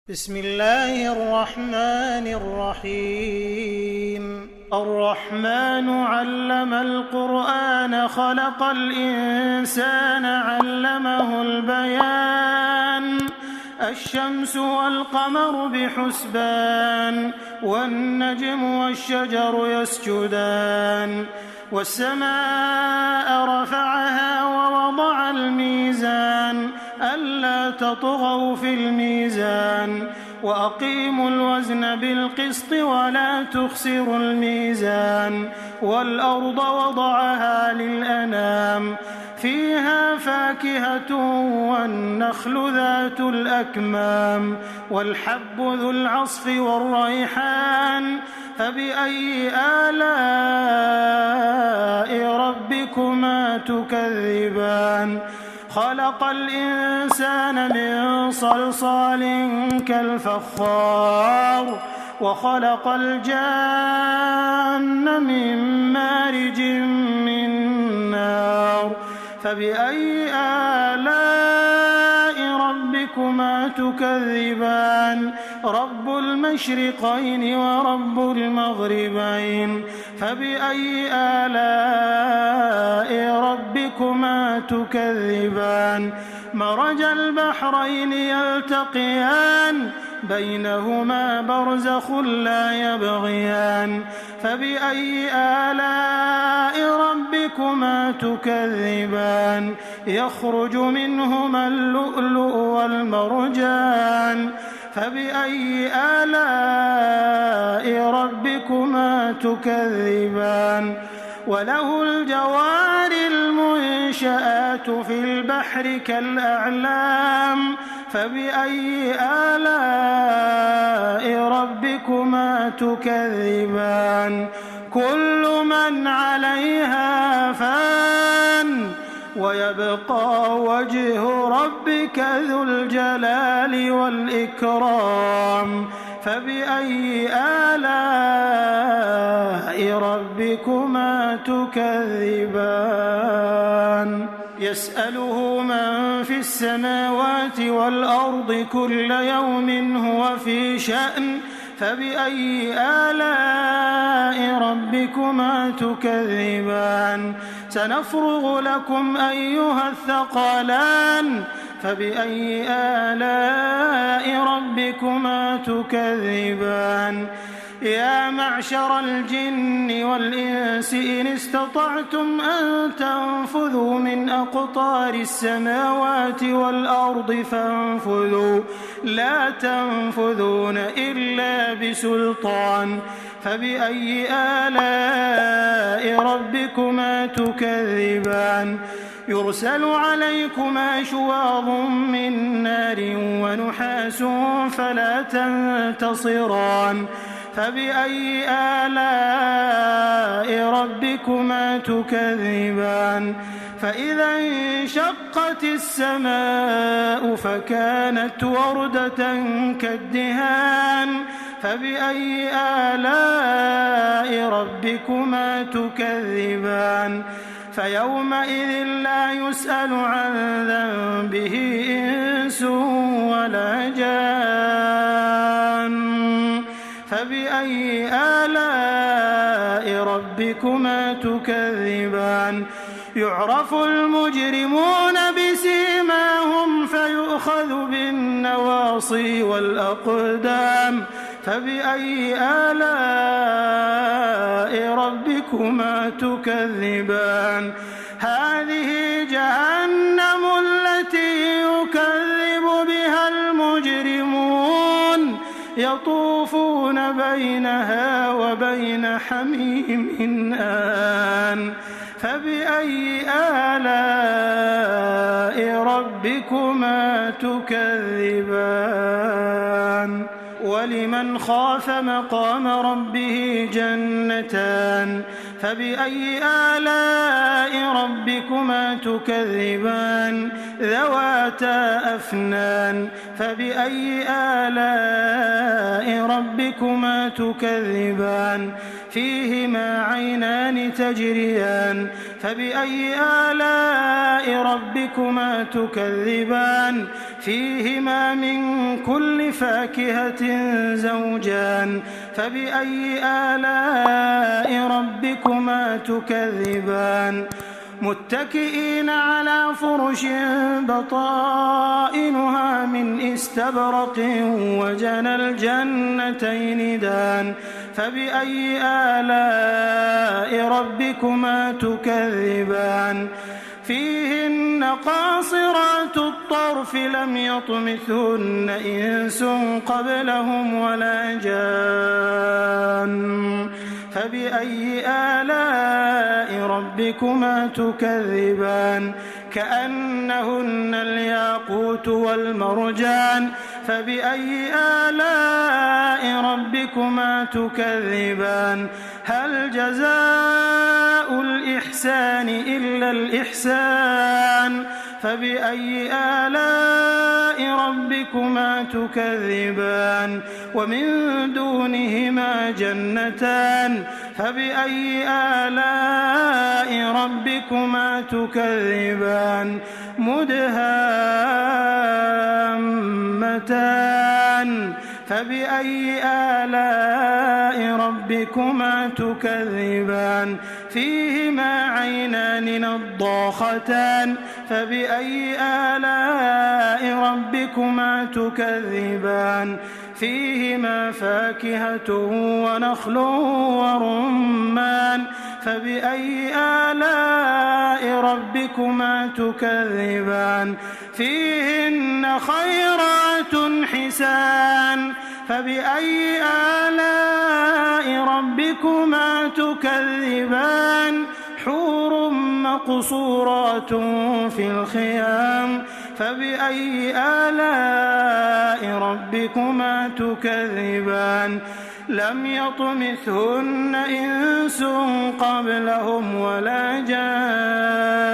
بسم الله الرحمن الرحيم الرحمن علم القرآن خلق الإنسان علمه البيان الشمس والقمر بحسبان والنجم والشجر يسجدان والسماء رفعها ووضع الميزان ألا تطغوا في الميزان وأقيموا الوزن بالقسط ولا تخسروا الميزان والأرض وضعها للأنام فيها فاكهة والنخل ذات الأكمام والحب ذو العصف والريحان فبأي آلاء ربكما تكذبان خلق الإنسان من صلصال كالفخار وخلق الجان من مارج من نار فبأي آلاء ربكما تكذبان رب المشرقين ورب المغربين فبأي آلاء ربكما تكذبان مرج البحرين يلتقيان بينهما برزخ لا يبغيان فبأي آلاء ربكما تكذبان يخرج منهما اللؤلؤ والمرجان فبأي آلاء ربكما تكذبان وله الجوار المنشآت في البحر كالأعلام فبأي آلاء ربكما تكذبان كل من عليها فان ويبقى وجه ربك ذو الجلال والإكرام فبأي آلاء ربكما تكذبان يسأله من في السماوات والأرض كل يوم هو في شأن فبأي آلاء ربكما تكذبان سنفرغ لكم أيها الثقلان فبأي آلاء ربكما تكذبان يا معشر الجن والإنس إن استطعتم أن تنفذوا من أقطار السماوات والأرض فانفذوا لا تنفذون إلا بسلطان فبأي آلاء ربكما تكذبان يرسل عليكما شواظ من نار ونحاس فلا تنتصران فبأي آلاء ربكما تكذبان فإذا انشقت السماء فكانت وردة كالدهان فبأي آلاء ربكما تكذبان فيومئذ لا يسأل عن ذنبه إنس ولا جان فبأي آلاء ربكما تكذبان يعرف المجرمون بسيماهم فيؤخذ بالنواصي والأقدام فبأي آلاء ربكما تكذبان هذه جهنم التي يكذب بها المجرمون يطوفون بينها وبين حميم آن فبأي آلاء ربكما تكذبان ولمن خاف مقام ربه جنتان فبأي آلاء ربكما تكذبان ذواتا أفنان فبأي آلاء ربكما تكذبان فيهما عينان تجريان فبأي آلاء ربكما تكذبان فيهما من كل فاكهة زوجان فبأي آلاء ربكما تكذبان متكئين على فرش بطائنها من استبرق وجنى الجنتين دان فبأي آلاء ربكما تكذبان فيهن قاصرات الطرف لم يطمثهن إنس قبلهم ولا جان فبأي آلاء ربكما تكذبان كأنهن الياقوت والمرجان فبأي آلاء ربكما تكذبان هل جزاء الإحسان إلا الإحسان فبأي آلاء ربكما تكذبان ومن دونهما جنتان فبأي آلاء ربكما تكذبان مدهامتان فبأي آلاء ربكما تكذبان فيهما عينان نضاختان فبأي آلاء ربكما تكذبان فيهما فاكهة ونخل ورمان فبأي آلاء ربكما تكذبان فيهن خيرات حسان فبأي آلاء ربكما تكذبان حور مقصورات في الخيام فبأي آلاء ربكما تكذبان لم يطمثهن إنس قبلهم ولا جان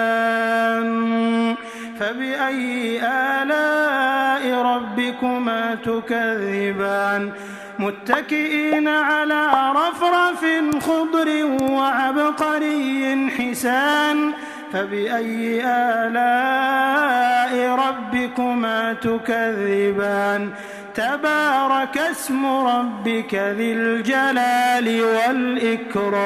فبأي آلاء ربكما تكذبان متكئين على رفرف خضر وعبقري حسان فبأي آلاء ربكما تكذبان تبارك اسم ربك ذي الجلال والإكرام.